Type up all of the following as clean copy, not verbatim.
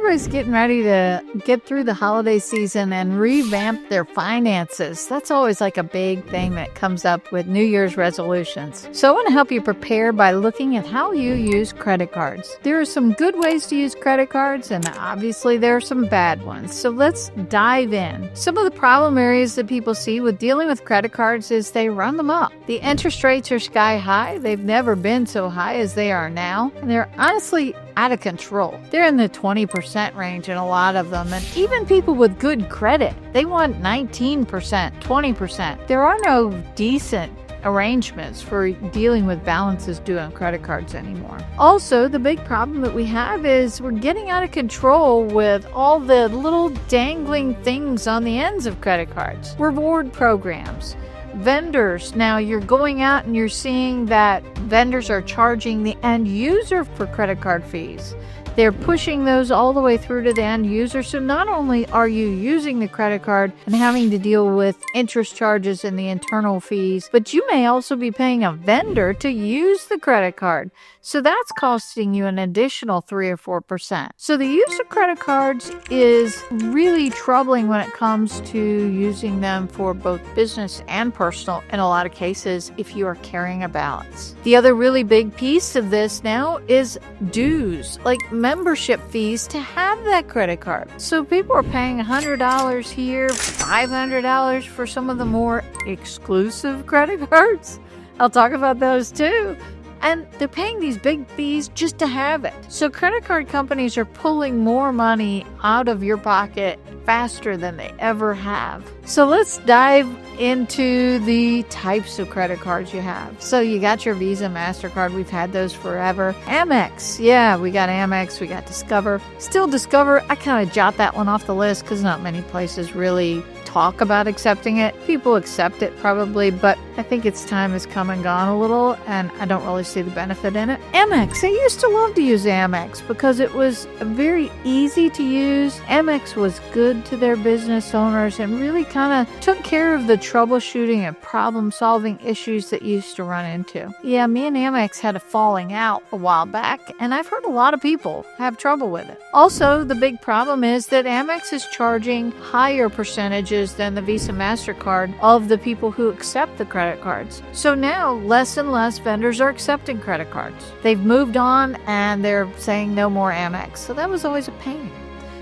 everybody's getting ready to get through the holiday season and revamp their finances. That's always like a big thing that comes up with New Year's resolutions. So I want to help you prepare by looking at how you use credit cards. There are some good ways to use credit cards, and obviously there are some bad ones. So let's dive in. Some of the problem areas that people see with dealing with credit cards is they run them up. The interest rates are sky high. They've never been so high as they are now. And they're honestly out of control. They're in the 20% range in a lot of them. And even people with good credit, they want 19%, 20%. There are no decent arrangements for dealing with balances due on credit cards anymore. Also, the big problem that we have is we're getting out of control with all the little dangling things on the ends of credit cards. Reward programs. Vendors. Now you're going out and you're seeing that vendors are charging the end user for credit card fees. They're pushing those all the way through to the end user. So not only are you using the credit card and having to deal with interest charges and the internal fees, but you may also be paying a vendor to use the credit card. So that's costing you an additional 3 or 4%. So the use of credit cards is really troubling when it comes to using them for both business and personal in a lot of cases if you are carrying a balance. The other really big piece of this now is dues, like membership fees to have that credit card. So people are paying $100 here, $500 for some of the more exclusive credit cards. I'll talk about those too. And they're paying these big fees just to have it. So credit card companies are pulling more money out of your pocket faster than they ever have. So let's dive into the types of credit cards you have. So you got your Visa, MasterCard. We've had those forever. Amex. Yeah, we got Amex. We got Discover. Still Discover. I kind of jot that one off the list because not many places really talk about accepting it. People accept it probably, but I think its time has come and gone a little, and I don't really see the benefit in it. Amex. I used to love to use Amex because it was very easy to use. Amex was good to their business owners and really kind of took care of the troubleshooting and problem-solving issues that you used to run into. Yeah, me and Amex had a falling out a while back, and I've heard a lot of people have trouble with it. Also, the big problem is that Amex is charging higher percentages than the Visa MasterCard of the people who accept the credit cards. So now less and less vendors are accepting credit cards. They've moved on and they're saying no more Amex. So that was always a pain.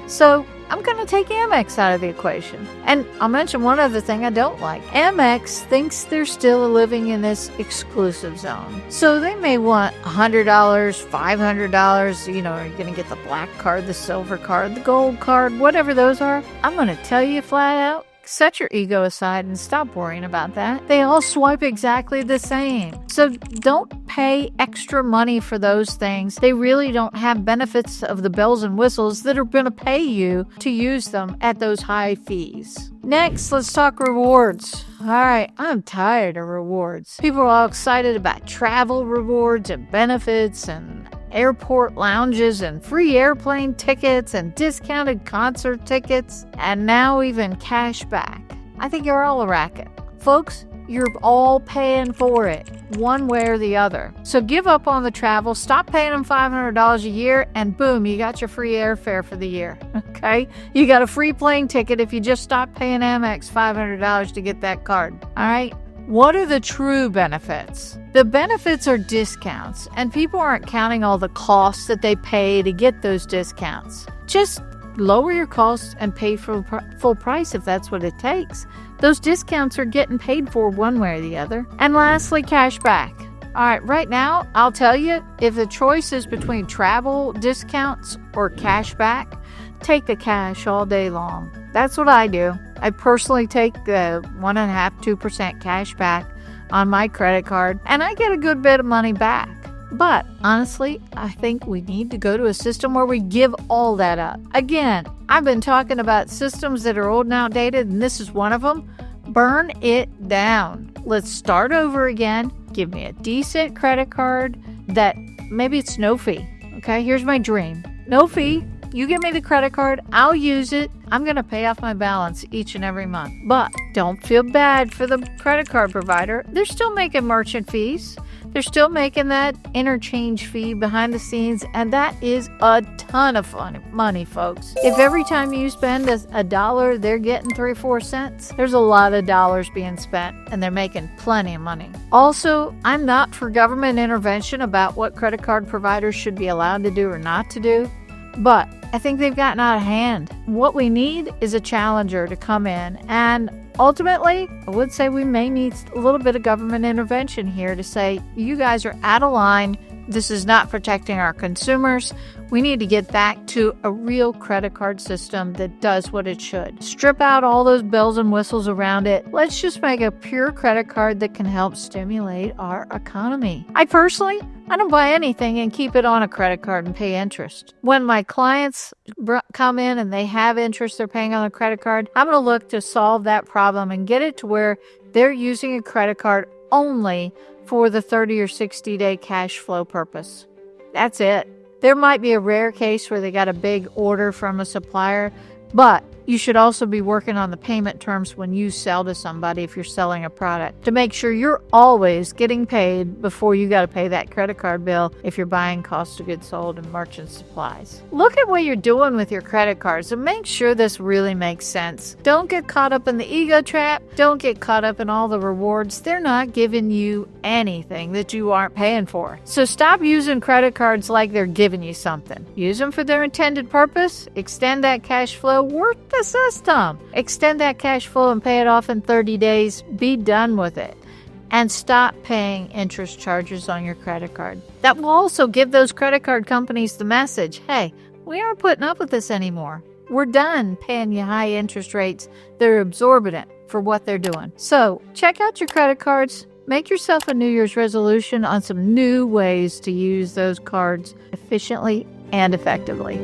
So I'm going to take Amex out of the equation. And I'll mention one other thing I don't like. Amex thinks they're still living in this exclusive zone. So they may want $100, $500, are you going to get the black card, the silver card, the gold card, whatever those are? I'm going to tell you flat out, set your ego aside and stop worrying about that. They all swipe exactly the same. So don't pay extra money for those things. They really don't have benefits of the bells and whistles that are going to pay you to use them at those high fees. Next, let's talk rewards. All right, I'm tired of rewards. People are all excited about travel rewards and benefits and airport lounges and free airplane tickets and discounted concert tickets, and now even cash back. I think you're all a racket. Folks, you're all paying for it, one way or the other. So give up on the travel, stop paying them $500 a year, and boom, you got your free airfare for the year, okay? You got a free plane ticket if you just stop paying Amex $500 to get that card, all right? What are the true benefits? The benefits are discounts, and people aren't counting all the costs that they pay to get those discounts. Just lower your costs and pay for full price if that's what it takes. Those discounts are getting paid for one way or the other. And lastly, cash back. All right, right now, I'll tell you, if the choice is between travel discounts or cash back, take the cash all day long. That's what I do. I personally take the 1.5–2% cash back on my credit card, and I get a good bit of money back. But honestly, I think we need to go to a system where we give all that up. Again, I've been talking about systems that are old and outdated, and this is one of them. Burn it down. Let's start over again. Give me a decent credit card that maybe it's no fee. Okay, here's my dream. No fee. You give me the credit card, I'll use it. I'm going to pay off my balance each and every month. But don't feel bad for the credit card provider. They're still making merchant fees. They're still making that interchange fee behind the scenes, and that is a ton of money, folks. If every time you spend a dollar, they're getting 3 or 4 cents, there's a lot of dollars being spent, and they're making plenty of money. Also, I'm not for government intervention about what credit card providers should be allowed to do or not to do, but I think they've gotten out of hand. What we need is a challenger to come in, and ultimately, I would say we may need a little bit of government intervention here to say, you guys are out of line. This is not protecting our consumers. We need to get back to a real credit card system that does what it should. Strip out all those bells and whistles around it. Let's just make a pure credit card that can help stimulate our economy. I don't buy anything and keep it on a credit card and pay interest. When my clients come in and they have interest they're paying on a credit card, I'm going to look to solve that problem and get it to where they're using a credit card only for the 30 or 60-day cash flow purpose. That's it. There might be a rare case where they got a big order from a supplier, but you should also be working on the payment terms when you sell to somebody if you're selling a product to make sure you're always getting paid before you got to pay that credit card bill if you're buying cost of goods sold and merchant supplies. Look at what you're doing with your credit cards and make sure this really makes sense. Don't get caught up in the ego trap. Don't get caught up in all the rewards. They're not giving you anything that you aren't paying for. So stop using credit cards like they're giving you something. Use them for their intended purpose. Extend that cash flow. Work the system. Extend that cash flow and pay it off in 30 days. Be done with it. And stop paying interest charges on your credit card. That will also give those credit card companies the message, hey, we aren't putting up with this anymore. We're done paying you high interest rates. They're exorbitant for what they're doing. So check out your credit cards. Make yourself a New Year's resolution on some new ways to use those cards efficiently and effectively.